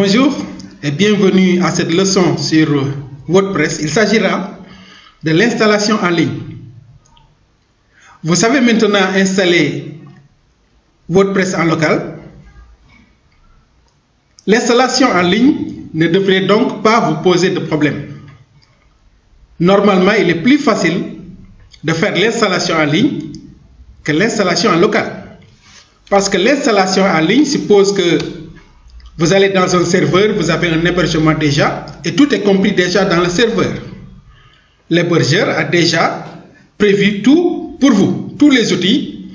Bonjour et bienvenue à cette leçon sur WordPress. Il s'agira de l'installation en ligne. Vous savez maintenant installer WordPress en local. L'installation en ligne ne devrait donc pas vous poser de problème. Normalement, il est plus facile de faire l'installation en ligne que l'installation en local. Parce que l'installation en ligne suppose que vous allez dans un serveur, vous avez un hébergement déjà, et tout est compris déjà dans le serveur. L'hébergeur a déjà prévu tout pour vous. Tous les outils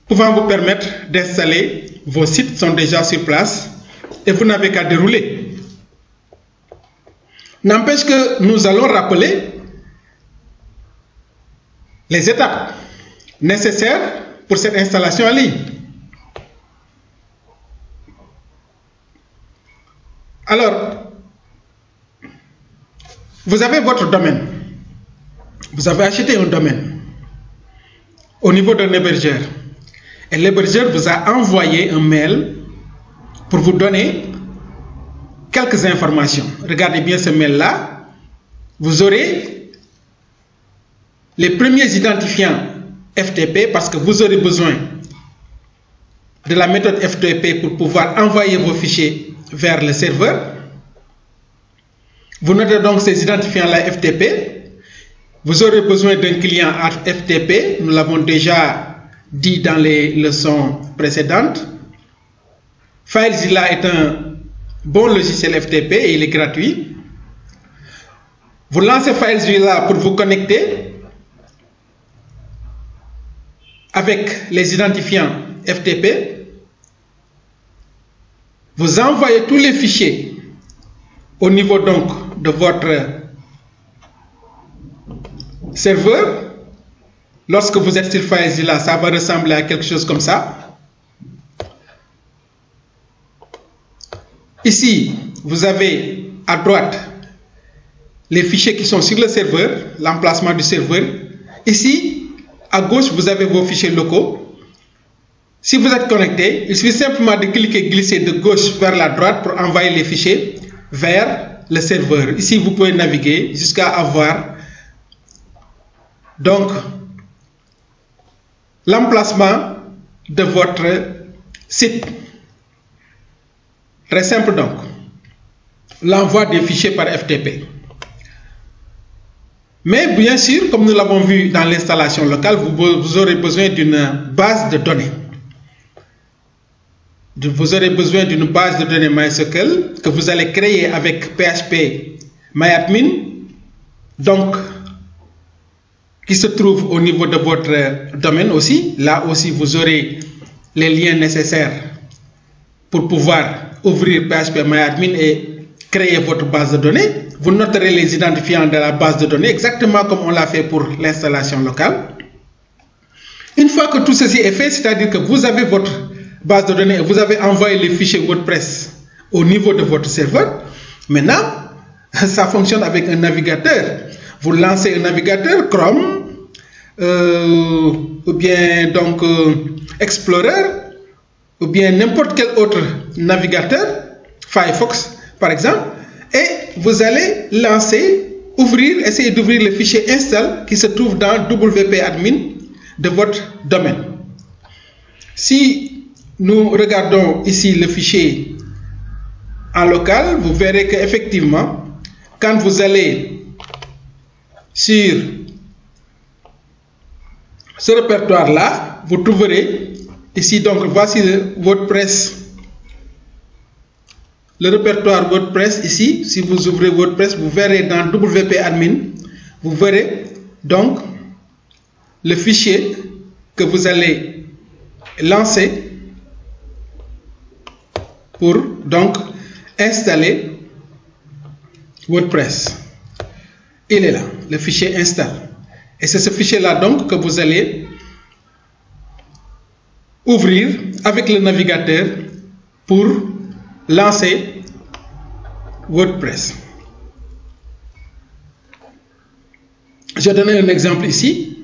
pouvant vous permettre d'installer vos sites sont déjà sur place et vous n'avez qu'à dérouler. N'empêche que nous allons rappeler les étapes nécessaires pour cette installation en ligne. Alors, vous avez votre domaine. Vous avez acheté un domaine au niveau d'un hébergeur. Et l'hébergeur vous a envoyé un mail pour vous donner quelques informations. Regardez bien ce mail-là. Vous aurez les premiers identifiants FTP parce que vous aurez besoin de la méthode FTP pour pouvoir envoyer vos fichiers vers le serveur. Vous notez donc ces identifiants-là FTP. Vous aurez besoin d'un client FTP. Nous l'avons déjà dit dans les leçons précédentes. FileZilla est un bon logiciel FTP et il est gratuit. Vous lancez FileZilla pour vous connecter avec les identifiants FTP. Vous envoyez tous les fichiers au niveau donc de votre serveur. Lorsque vous êtes sur FileZilla, ça va ressembler à quelque chose comme ça. Ici, vous avez à droite les fichiers qui sont sur le serveur, l'emplacement du serveur. Ici, à gauche, vous avez vos fichiers locaux. Si vous êtes connecté, il suffit simplement de cliquer et glisser de gauche vers la droite pour envoyer les fichiers vers le serveur. Ici, vous pouvez naviguer jusqu'à avoir donc l'emplacement de votre site. Très simple donc. L'envoi des fichiers par FTP. Mais bien sûr, comme nous l'avons vu dans l'installation locale, vous aurez besoin d'une base de données. Vous aurez besoin d'une base de données MySQL que vous allez créer avec PHP MyAdmin, donc qui se trouve au niveau de votre domaine aussi. Là aussi, vous aurez les liens nécessaires pour pouvoir ouvrir PHP MyAdmin et créer votre base de données. Vous noterez les identifiants de la base de données exactement comme on l'a fait pour l'installation locale. Une fois que tout ceci est fait, c'est-à-dire que vous avez votre base de données, vous avez envoyé les fichiers WordPress au niveau de votre serveur. Maintenant, ça fonctionne avec un navigateur. Vous lancez un navigateur Chrome ou bien donc Explorer ou bien n'importe quel autre navigateur, Firefox par exemple, et vous allez lancer, ouvrir, essayer d'ouvrir le fichier install qui se trouve dans WP admin de votre domaine. Si nous regardons ici le fichier en local, vous verrez qu'effectivement, quand vous allez sur ce répertoire-là, vous trouverez ici, donc voici le WordPress, le répertoire WordPress ici. Si vous ouvrez WordPress, vous verrez dans WP admin, vous verrez donc le fichier que vous allez lancer pour donc installer WordPress. Il est là, le fichier install. Et c'est ce fichier-là donc que vous allez ouvrir avec le navigateur pour lancer WordPress. Je donne un exemple ici.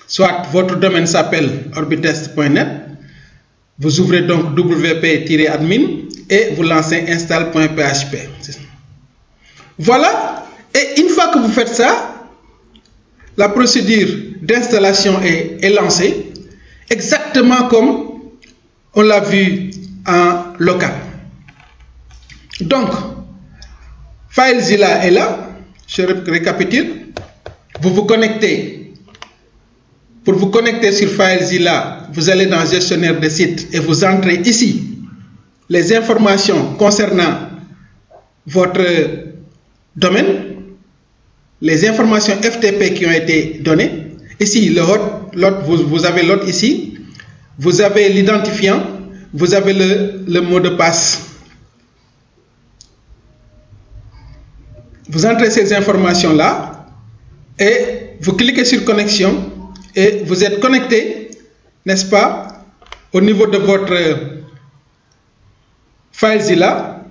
Soit votre domaine s'appelle orbitest.net. Vous ouvrez donc wp-admin et vous lancez install.php. Voilà, et une fois que vous faites ça, la procédure d'installation est lancée, exactement comme on l'a vu en local. Donc, FileZilla est là. Je récapitule. Vous vous connectez. Pour vous connecter sur FileZilla, vous allez dans gestionnaire de site et vous entrez ici les informations concernant votre domaine, les informations FTP qui ont été données. Ici, vous avez l'hôte ici, vous avez l'identifiant, vous avez le mot de passe. Vous entrez ces informations-là et vous cliquez sur connexion et vous êtes connecté, n'est-ce pas, au niveau de votre FileZilla,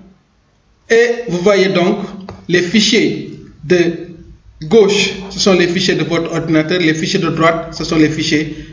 et vous voyez donc les fichiers de gauche, ce sont les fichiers de votre ordinateur, les fichiers de droite, ce sont les fichiers